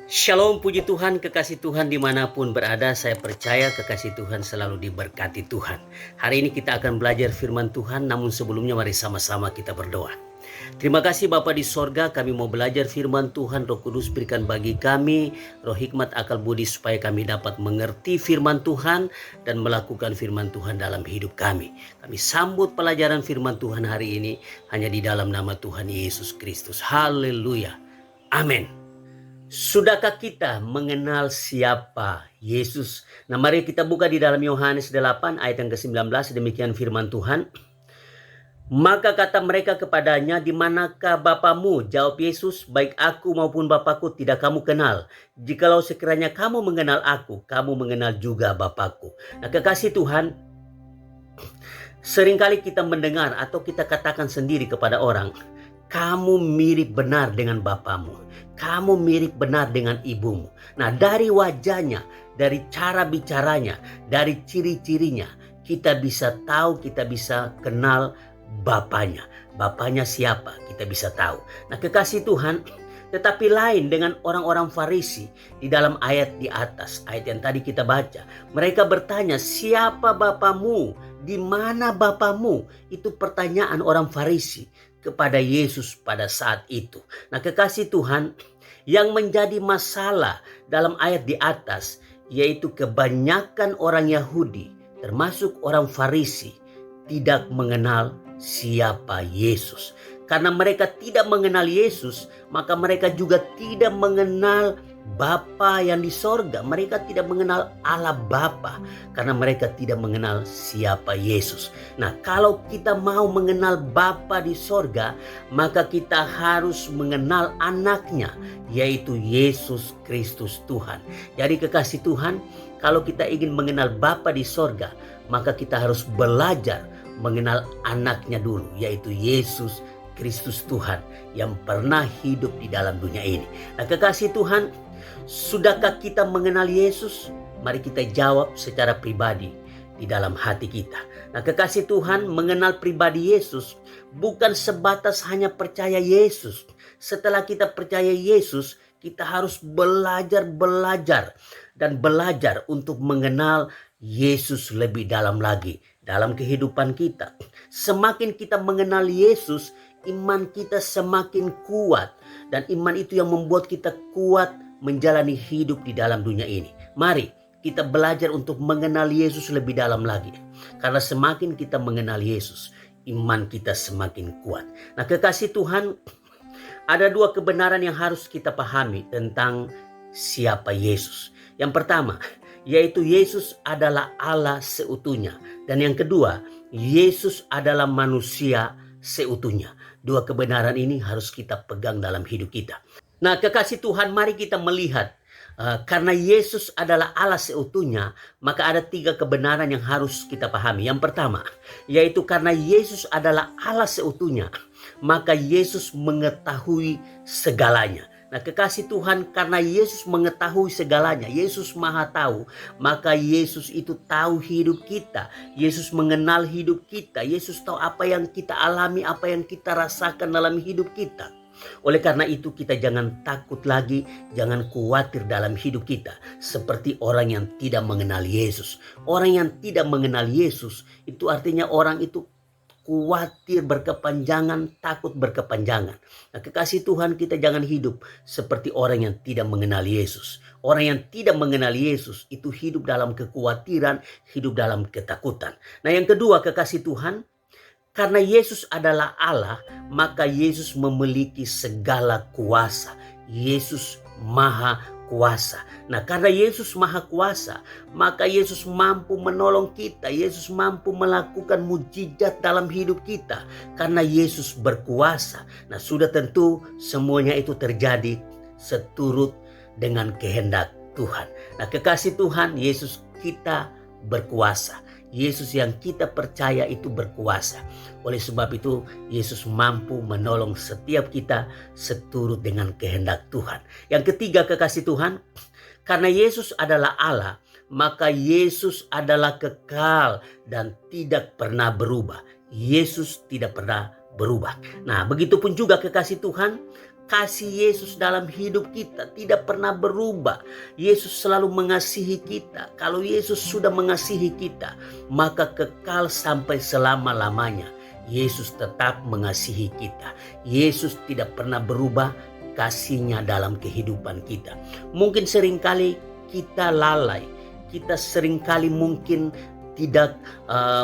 Shalom, puji Tuhan, kekasih Tuhan dimanapun berada. Saya percaya kekasih Tuhan selalu diberkati Tuhan. Hari ini kita akan belajar firman Tuhan, namun sebelumnya mari sama-sama kita berdoa. Terima kasih Bapa di sorga, kami mau belajar firman Tuhan. Roh Kudus berikan bagi kami roh hikmat, akal budi supaya kami dapat mengerti firman Tuhan dan melakukan firman Tuhan dalam hidup kami. Kami sambut pelajaran firman Tuhan hari ini hanya di dalam nama Tuhan Yesus Kristus. Haleluya. Amin. Sudahkah kita mengenal siapa Yesus? Nah, mari kita buka di dalam Yohanes 8 ayat yang ke-19, demikian firman Tuhan. Maka kata mereka kepadanya, "Di manakah Bapamu?" Jawab Yesus, "Baik aku maupun Bapakku tidak kamu kenal. Jikalau sekiranya kamu mengenal aku, kamu mengenal juga Bapakku." Nah, kekasih Tuhan, seringkali kita mendengar atau kita katakan sendiri kepada orang, "Kamu mirip benar dengan bapamu. Kamu mirip benar dengan ibumu." Nah, dari wajahnya, dari cara bicaranya, dari ciri-cirinya, kita bisa tahu, kita bisa kenal bapaknya. Bapaknya siapa? Kita bisa tahu. Nah, kekasih Tuhan, tetapi lain dengan orang-orang Farisi di dalam ayat di atas, ayat yang tadi kita baca. Mereka bertanya, "Siapa bapamu? Di mana bapamu?" Itu pertanyaan orang Farisi kepada Yesus pada saat itu. Nah, kekasih Tuhan, yang menjadi masalah dalam ayat di atas yaitu kebanyakan orang Yahudi termasuk orang Farisi tidak mengenal siapa Yesus. Karena mereka tidak mengenal Yesus, maka mereka juga tidak mengenal Bapa yang di sorga. Mereka tidak mengenal Allah Bapa karena mereka tidak mengenal siapa Yesus. Nah, kalau kita mau mengenal Bapa di sorga, maka kita harus mengenal anaknya, yaitu Yesus Kristus Tuhan. Jadi kekasih Tuhan, kalau kita ingin mengenal Bapa di sorga, maka kita harus belajar mengenal anaknya dulu, yaitu Yesus Kristus Tuhan yang pernah hidup di dalam dunia ini. Nah, kekasih Tuhan, sudahkah kita mengenal Yesus? Mari kita jawab secara pribadi di dalam hati kita. Nah, kekasih Tuhan, mengenal pribadi Yesus bukan sebatas hanya percaya Yesus. Setelah kita percaya Yesus, kita harus belajar dan belajar untuk mengenal Yesus lebih dalam lagi dalam kehidupan kita. Semakin kita mengenal Yesus, iman kita semakin kuat. Dan iman itu yang membuat kita kuat menjalani hidup di dalam dunia ini. Mari kita belajar untuk mengenal Yesus lebih dalam lagi. Karena semakin kita mengenal Yesus, iman kita semakin kuat. Nah, kekasih Tuhan, ada dua kebenaran yang harus kita pahami tentang siapa Yesus. Yang pertama, yaitu Yesus adalah Allah seutuhnya. Dan yang kedua, Yesus adalah manusia seutuhnya. Dua kebenaran ini harus kita pegang dalam hidup kita. Nah, kekasih Tuhan, mari kita melihat. Karena Yesus adalah Allah seutuhnya, maka ada tiga kebenaran yang harus kita pahami. Yang pertama, yaitu karena Yesus adalah Allah seutuhnya, maka Yesus mengetahui segalanya. Nah, kekasih Tuhan, karena Yesus mengetahui segalanya, Yesus Maha Tahu, maka Yesus itu tahu hidup kita. Yesus mengenal hidup kita. Yesus tahu apa yang kita alami, apa yang kita rasakan dalam hidup kita. Oleh karena itu, kita jangan takut lagi, jangan khawatir dalam hidup kita seperti orang yang tidak mengenal Yesus. Orang yang tidak mengenal Yesus itu artinya orang itu khawatir berkepanjangan, takut berkepanjangan. Nah, kekasih Tuhan, kita jangan hidup seperti orang yang tidak mengenal Yesus. Orang yang tidak mengenal Yesus itu hidup dalam kekhawatiran, hidup dalam ketakutan. Nah, yang kedua, kekasih Tuhan, karena Yesus adalah Allah, maka Yesus memiliki segala kuasa. Yesus Maha Kuasa. Nah, karena Yesus Maha Kuasa, maka Yesus mampu menolong kita. Yesus mampu melakukan mujizat dalam hidup kita. Karena Yesus berkuasa. Nah, sudah tentu semuanya itu terjadi seturut dengan kehendak Tuhan. Nah, kekasih Tuhan, Yesus kita berkuasa. Yesus yang kita percaya itu berkuasa. Oleh sebab itu, Yesus mampu menolong setiap kita seturut dengan kehendak Tuhan. Yang ketiga, kekasih Tuhan, karena Yesus adalah Allah, maka Yesus adalah kekal dan tidak pernah berubah. Yesus tidak pernah berubah. Nah, begitupun juga kekasih Tuhan, kasih Yesus dalam hidup kita tidak pernah berubah. Yesus selalu mengasihi kita. Kalau Yesus sudah mengasihi kita, maka kekal sampai selama-lamanya. Yesus tetap mengasihi kita. Yesus tidak pernah berubah kasihnya dalam kehidupan kita. Mungkin seringkali kita lalai. Kita seringkali mungkin tidak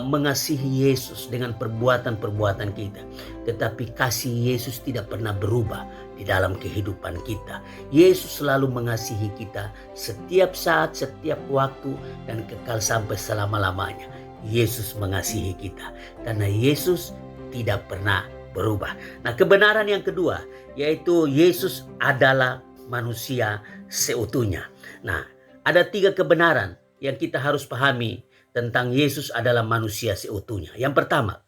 mengasihi Yesus dengan perbuatan-perbuatan kita. Tetapi kasih Yesus tidak pernah berubah di dalam kehidupan kita. Yesus selalu mengasihi kita setiap saat, setiap waktu, dan kekal sampai selama-lamanya. Yesus mengasihi kita karena Yesus tidak pernah berubah. Nah, kebenaran yang kedua yaitu Yesus adalah manusia seutuhnya. Nah, ada 3 kebenaran yang kita harus pahami tentang Yesus adalah manusia seutuhnya. Yang pertama,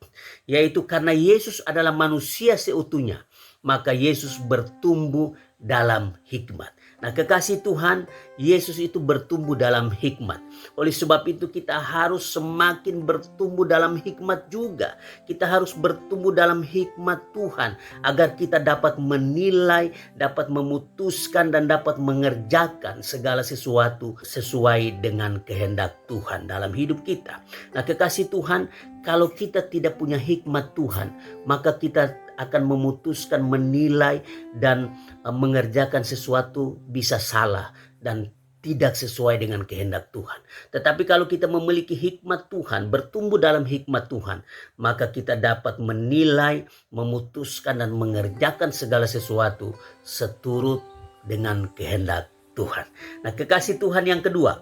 yaitu karena Yesus adalah manusia seutuhnya, maka Yesus bertumbuh dalam hikmat. Nah, kekasih Tuhan, Yesus itu bertumbuh dalam hikmat. Oleh sebab itu kita harus semakin bertumbuh dalam hikmat juga. Kita harus bertumbuh dalam hikmat Tuhan agar kita dapat menilai, dapat memutuskan, dan dapat mengerjakan segala sesuatu sesuai dengan kehendak Tuhan dalam hidup kita. Nah, kekasih Tuhan, kalau kita tidak punya hikmat Tuhan, maka kita akan memutuskan, menilai, dan mengerjakan sesuatu bisa salah dan tidak sesuai dengan kehendak Tuhan. Tetapi kalau kita memiliki hikmat Tuhan, bertumbuh dalam hikmat Tuhan, maka kita dapat menilai, memutuskan, dan mengerjakan segala sesuatu seturut dengan kehendak Tuhan. Nah, kekasih Tuhan yang kedua,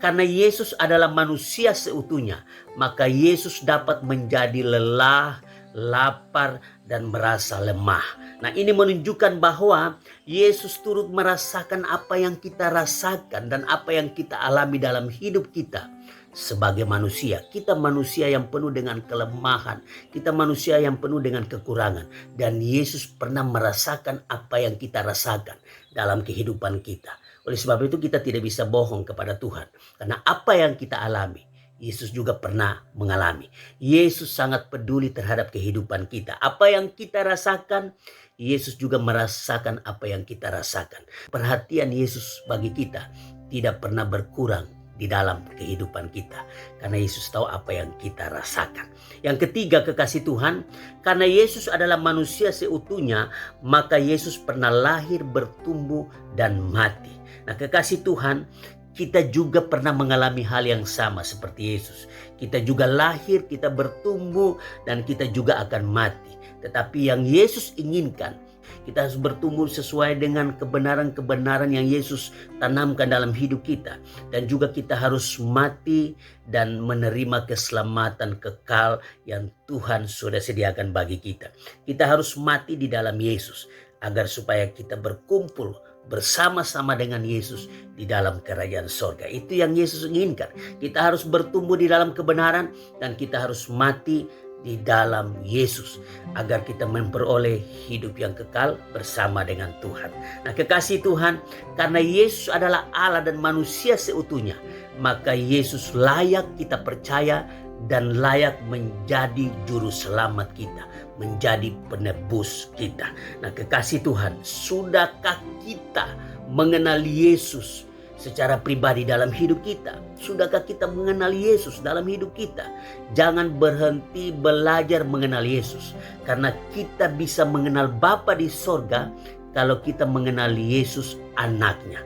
karena Yesus adalah manusia seutuhnya, maka Yesus dapat menjadi lelah, lapar, dan merasa lemah. Nah, ini menunjukkan bahwa Yesus turut merasakan apa yang kita rasakan dan apa yang kita alami dalam hidup kita sebagai manusia. Kita manusia yang penuh dengan kelemahan, kita manusia yang penuh dengan kekurangan, dan Yesus pernah merasakan apa yang kita rasakan dalam kehidupan kita. Oleh sebab itu kita tidak bisa bohong kepada Tuhan, karena apa yang kita alami Yesus juga pernah mengalami. Yesus sangat peduli terhadap kehidupan kita. Apa yang kita rasakan, Yesus juga merasakan apa yang kita rasakan. Perhatian Yesus bagi kita tidak pernah berkurang di dalam kehidupan kita, karena Yesus tahu apa yang kita rasakan. Yang ketiga, kekasih Tuhan, karena Yesus adalah manusia seutuhnya, maka Yesus pernah lahir, bertumbuh, dan mati. Nah, kekasih Tuhan, kita juga pernah mengalami hal yang sama seperti Yesus. Kita juga lahir, kita bertumbuh, dan kita juga akan mati. Tetapi yang Yesus inginkan, kita harus bertumbuh sesuai dengan kebenaran-kebenaran yang Yesus tanamkan dalam hidup kita. Dan juga kita harus mati dan menerima keselamatan kekal yang Tuhan sudah sediakan bagi kita. Kita harus mati di dalam Yesus agar supaya kita berkumpul bersama-sama dengan Yesus di dalam kerajaan sorga. Itu yang Yesus inginkan. Kita harus bertumbuh di dalam kebenaran dan kita harus mati di dalam Yesus agar kita memperoleh hidup yang kekal bersama dengan Tuhan. Nah, kekasih Tuhan, karena Yesus adalah Allah dan manusia seutuhnya, maka Yesus layak kita percaya dan layak menjadi juru selamat kita, menjadi penebus kita. Nah, kekasih Tuhan, sudahkah kita mengenal Yesus secara pribadi dalam hidup kita? Sudahkah kita mengenal Yesus dalam hidup kita? Jangan berhenti belajar mengenal Yesus, karena kita bisa mengenal Bapa di sorga kalau kita mengenal Yesus anaknya.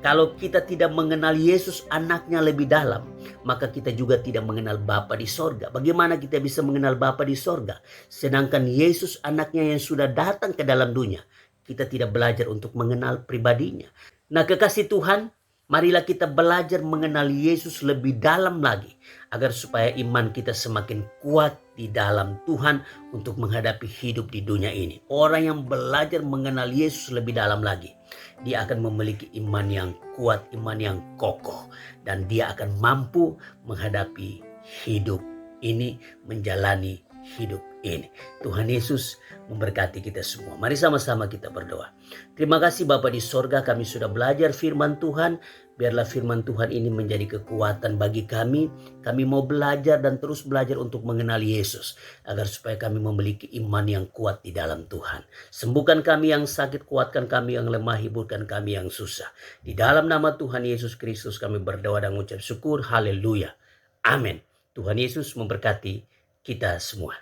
Kalau kita tidak mengenal Yesus anaknya lebih dalam, maka kita juga tidak mengenal Bapa di sorga. Bagaimana kita bisa mengenal Bapa di sorga, sedangkan Yesus anaknya yang sudah datang ke dalam dunia, kita tidak belajar untuk mengenal pribadinya. Nah, kekasih Tuhan, marilah kita belajar mengenal Yesus lebih dalam lagi, agar supaya iman kita semakin kuat di dalam Tuhan untuk menghadapi hidup di dunia ini. Orang yang belajar mengenal Yesus lebih dalam lagi, dia akan memiliki iman yang kuat, iman yang kokoh, dan dia akan mampu menghadapi hidup ini, menjalani hidup ini. Tuhan Yesus memberkati kita semua. Mari sama-sama kita berdoa. Terima kasih Bapa di sorga, kami sudah belajar firman Tuhan. Biarlah firman Tuhan ini menjadi kekuatan bagi kami. Kami mau belajar dan terus belajar untuk mengenal Yesus. Agar supaya kami memiliki iman yang kuat di dalam Tuhan. Sembuhkan kami yang sakit, kuatkan kami yang lemah, hiburkan kami yang susah. Di dalam nama Tuhan Yesus Kristus kami berdoa dan mengucap syukur. Haleluya. Amin. Tuhan Yesus memberkati kita semua.